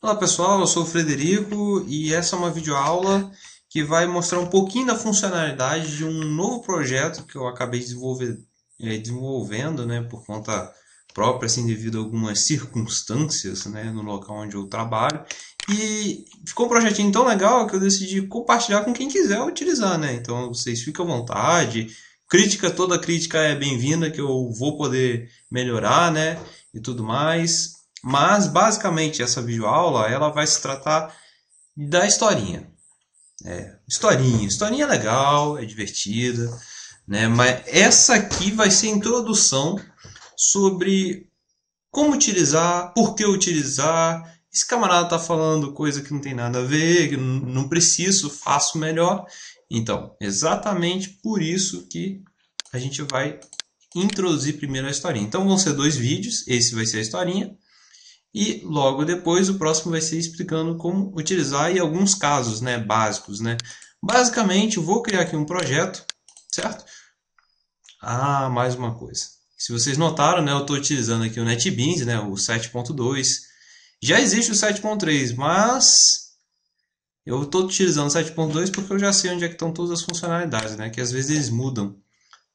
Olá pessoal, eu sou o Frederico e essa é uma videoaula que vai mostrar um pouquinho da funcionalidade de um novo projeto que eu acabei desenvolvendo, né, por conta própria, assim, devido a algumas circunstâncias, né, no local onde eu trabalho. E ficou um projetinho tão legal que eu decidi compartilhar com quem quiser utilizar, né? Então vocês fiquem à vontade. Toda crítica é bem-vinda, que eu vou poder melhorar, né, e tudo mais. Mas, basicamente, essa videoaula ela vai se tratar da historinha. Historinha é legal, é divertida, né? Mas essa aqui vai ser a introdução sobre como utilizar, por que utilizar. Esse camarada está falando coisa que não tem nada a ver, que não preciso, faço melhor. Então, exatamente por isso que a gente vai introduzir primeiro a historinha. Então, vão ser 2 vídeos, esse vai ser a historinha. E logo depois o próximo vai ser explicando como utilizar e alguns casos, né, básicos, né? Basicamente, eu vou criar aqui um projeto, certo? Mais uma coisa. Se vocês notaram, né, eu estou utilizando aqui o NetBeans, né, o 7.2. Já existe o 7.3, mas eu estou utilizando o 7.2 porque eu já sei onde é que estão todas as funcionalidades, né? Que às vezes eles mudam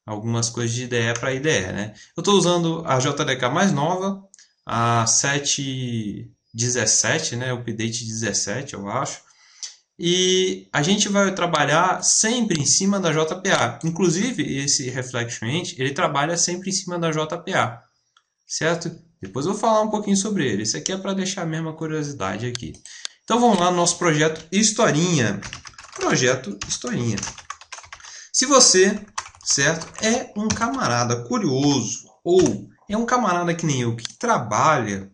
algumas coisas de IDE para IDE, né? Eu estou usando a JDK mais nova, a 7.17, né, update 17, eu acho. E a gente vai trabalhar sempre em cima da JPA. Inclusive, esse Reflection Ent, ele trabalha sempre em cima da JPA, certo? Depois eu vou falar um pouquinho sobre ele. Esse aqui é para deixar a mesma curiosidade aqui. Então vamos lá no nosso projeto Historinha. Projeto Historinha. Se você, certo, é um camarada curioso ou é um camarada que nem eu que trabalha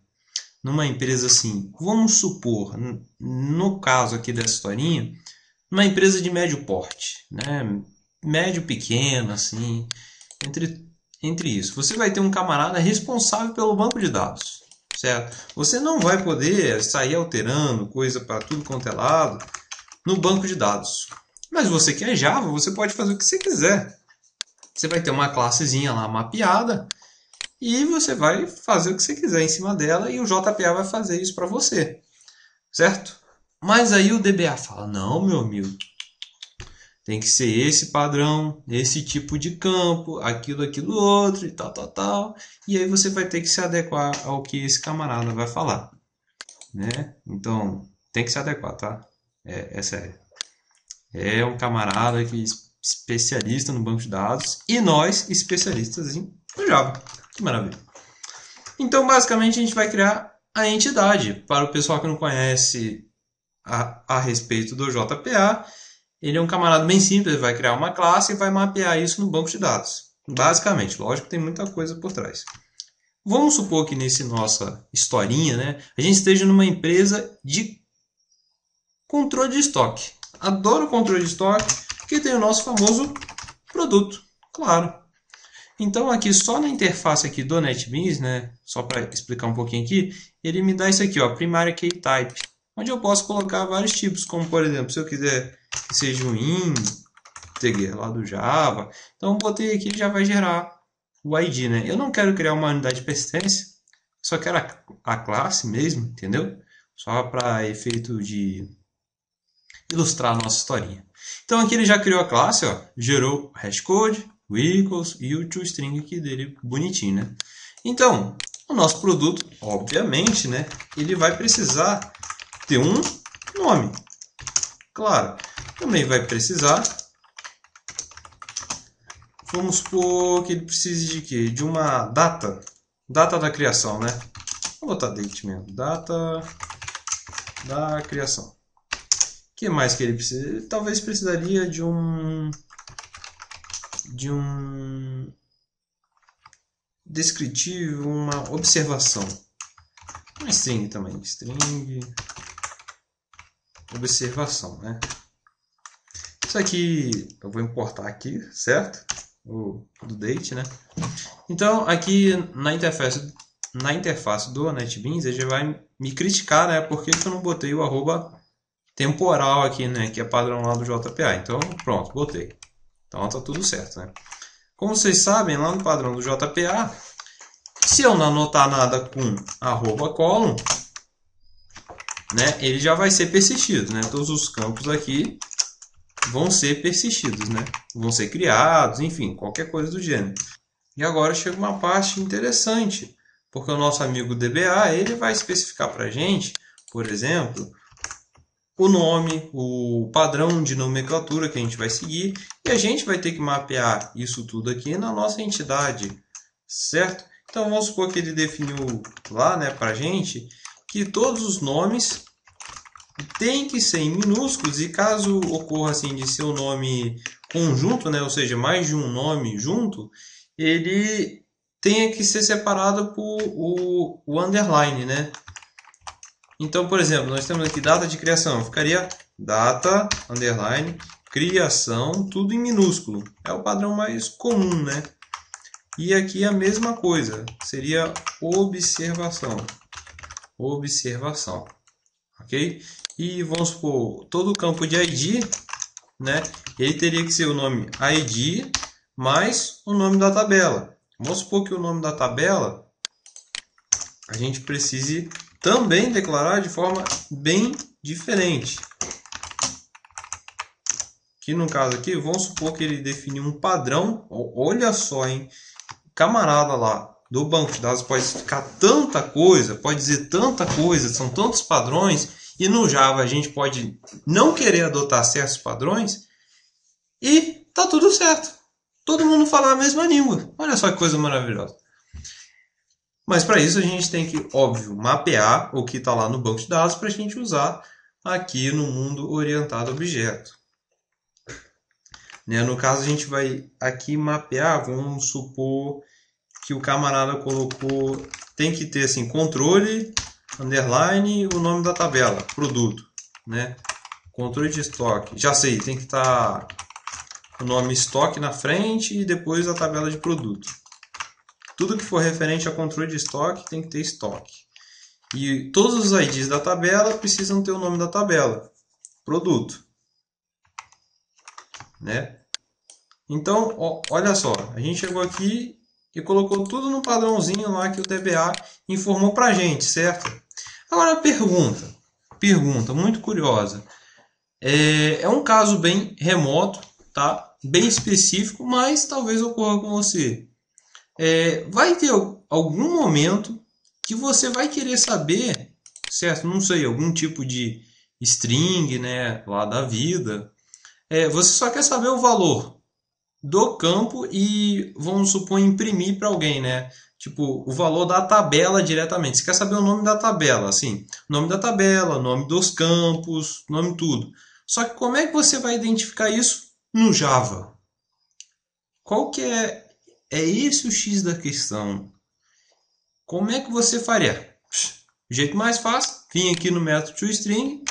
numa empresa assim, vamos supor, no caso aqui dessa historinha, uma empresa de médio porte, né? Médio pequeno, assim, entre isso. Você vai ter um camarada responsável pelo banco de dados, certo? Você não vai poder sair alterando coisa para tudo quanto é lado no banco de dados. Mas você que é Java, você pode fazer o que você quiser. Você vai ter uma classezinha lá mapeada e você vai fazer o que você quiser em cima dela e o JPA vai fazer isso para você, certo? Mas aí o DBA fala, não, meu amigo, tem que ser esse padrão, esse tipo de campo, aquilo outro e tal, tal, tal. E aí você vai ter que se adequar ao que esse camarada vai falar, né? Então, tem que se adequar, tá? É sério. É um camarada que especialista no banco de dados e nós especialistas em Java. Que maravilha. Então, basicamente, a gente vai criar a entidade. Para o pessoal que não conhece a respeito do JPA, ele é um camarada bem simples, ele vai criar uma classe e vai mapear isso no banco de dados. Basicamente, lógico que tem muita coisa por trás. Vamos supor que nesse nossa historinha, né, a gente esteja numa empresa de controle de estoque. Adoro controle de estoque, que tem o nosso famoso produto, claro. Então aqui só na interface aqui do NetBeans, né, só para explicar um pouquinho aqui, ele me dá isso aqui, ó, Primary Key Type, onde eu posso colocar vários tipos, como por exemplo, se eu quiser que seja um integer lá do Java, então eu botei aqui e já vai gerar o ID, né? Eu não quero criar uma unidade de persistência, só quero a classe mesmo, entendeu? Só para efeito de ilustrar a nossa historinha. Então aqui ele já criou a classe, ó, gerou hashcode, o equals e o toString aqui dele, bonitinho, né? Então, o nosso produto, obviamente, né, ele vai precisar ter um nome. Claro, também vai precisar, vamos supor que ele precise de quê? De uma data da criação, né? Vou botar date mesmo, data da criação. O que mais que ele precisa? Talvez precisaria de um descritivo, uma observação. Uma string também, string observação, né? Isso aqui eu vou importar aqui, certo? O do date, né? Então aqui na interface do NetBeans ele já vai me criticar, né? Por que eu não botei o arroba temporal aqui, né? Que é padrão lá do JPA. Então pronto, botei. Então tá tudo certo, né? Como vocês sabem, lá no padrão do JPA, se eu não anotar nada com arroba column, né, ele já vai ser persistido, né? Todos os campos aqui vão ser persistidos, né? Vão ser criados, enfim, qualquer coisa do gênero. E agora chega uma parte interessante, porque o nosso amigo DBA, ele vai especificar para a gente, por exemplo, o nome, o padrão de nomenclatura que a gente vai seguir, e a gente vai ter que mapear isso tudo aqui na nossa entidade, certo? Então vamos supor que ele definiu lá, né, para a gente que todos os nomes têm que ser em minúsculos, e caso ocorra assim de ser um nome conjunto, né, ou seja, mais de um nome junto, ele tenha que ser separado por o underline, né? Então, por exemplo, nós temos aqui data de criação, ficaria data, underline, criação, tudo em minúsculo. É o padrão mais comum, né? E aqui a mesma coisa, seria observação. Observação, ok? E vamos supor, todo o campo de ID, né? Ele teria que ser o nome ID mais o nome da tabela. Vamos supor que o nome da tabela a gente precise também declarar de forma bem diferente. Que no caso aqui, vamos supor que ele definiu um padrão. Olha só, hein? Camarada lá do banco de dados pode explicar tanta coisa, pode dizer tanta coisa, são tantos padrões, e no Java a gente pode não querer adotar certos padrões e tá tudo certo. Todo mundo fala a mesma língua. Olha só que coisa maravilhosa. Mas para isso a gente tem que, óbvio, mapear o que está lá no banco de dados para a gente usar aqui no mundo orientado a objeto. Né? No caso, a gente vai aqui mapear, vamos supor que o camarada colocou, tem que ter assim, controle, underline, o nome da tabela, produto. Né? Controle de estoque, já sei, tem que estar o nome estoque na frente e depois a tabela de produto. Tudo que for referente a controle de estoque tem que ter estoque. E todos os IDs da tabela precisam ter o nome da tabela, produto. Né? Então, olha só, a gente chegou aqui e colocou tudo no padrãozinho lá que o DBA informou para a gente, certo? Agora pergunta muito curiosa. É um caso bem remoto, tá? Bem específico, mas talvez ocorra com você. Vai ter algum momento que você vai querer saber, certo? Não sei, algum tipo de string, né, lá da vida. Você só quer saber o valor do campo e, vamos supor, imprimir para alguém, né? Tipo, o valor da tabela diretamente. Você quer saber o nome da tabela, assim, nome da tabela, nome dos campos, nome tudo. Só que como é que você vai identificar isso no Java? Qual que é esse o X da questão? Como é que você faria? O jeito mais fácil, vim aqui no método toString,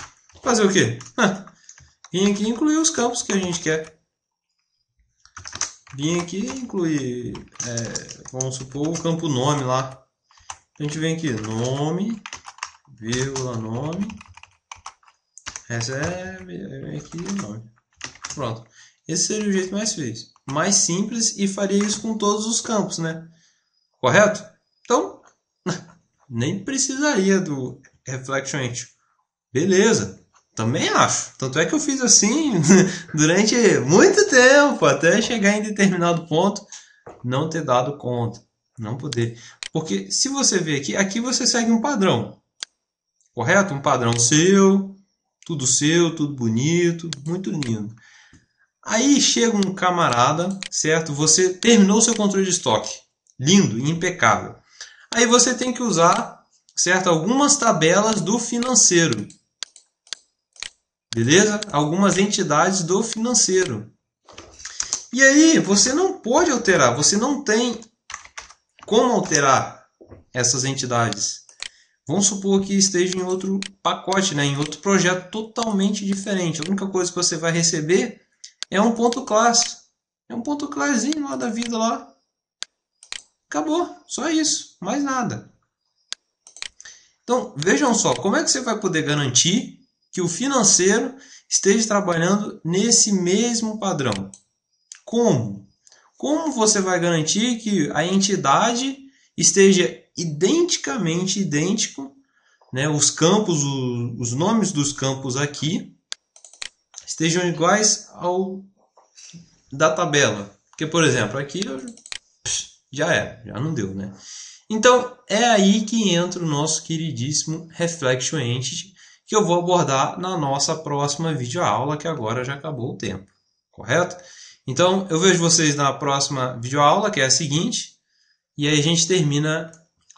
fazer o quê? Vim aqui incluir os campos que a gente quer. Vim aqui incluir, vamos supor, o campo nome lá. A gente vem aqui, nome, vírgula, nome, recebe, vem aqui, nome. Pronto. Esse seria o jeito mais simples e faria isso com todos os campos, né? Correto? Então, nem precisaria do Reflection Entry. Beleza, também acho. Tanto é que eu fiz assim durante muito tempo, até chegar em determinado ponto, não ter dado conta, não poder. Porque se você ver aqui você segue um padrão, correto? Um padrão seu, tudo bonito, muito lindo. Aí chega um camarada, certo? Você terminou o seu controle de estoque, lindo, impecável. Aí você tem que usar, certo? Algumas tabelas do financeiro. Beleza? Algumas entidades do financeiro. E aí você não pode alterar, você não tem como alterar essas entidades. Vamos supor que esteja em outro pacote, né? Em outro projeto totalmente diferente. A única coisa que você vai receber é um ponto classe. É um ponto classinho lá da vida lá. Acabou. Só isso. Mais nada. Então, vejam só. Como é que você vai poder garantir que o financeiro esteja trabalhando nesse mesmo padrão? Como? Como você vai garantir que a entidade esteja idêntico né, os campos, os nomes dos campos aqui estejam iguais ao da tabela. Porque, por exemplo, aqui já não deu, né? Então, é aí que entra o nosso queridíssimo Reflection Entity, que eu vou abordar na nossa próxima videoaula, que agora já acabou o tempo, correto? Então, eu vejo vocês na próxima videoaula, que é a seguinte, e aí a gente termina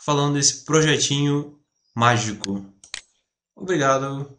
falando desse projetinho mágico. Obrigado!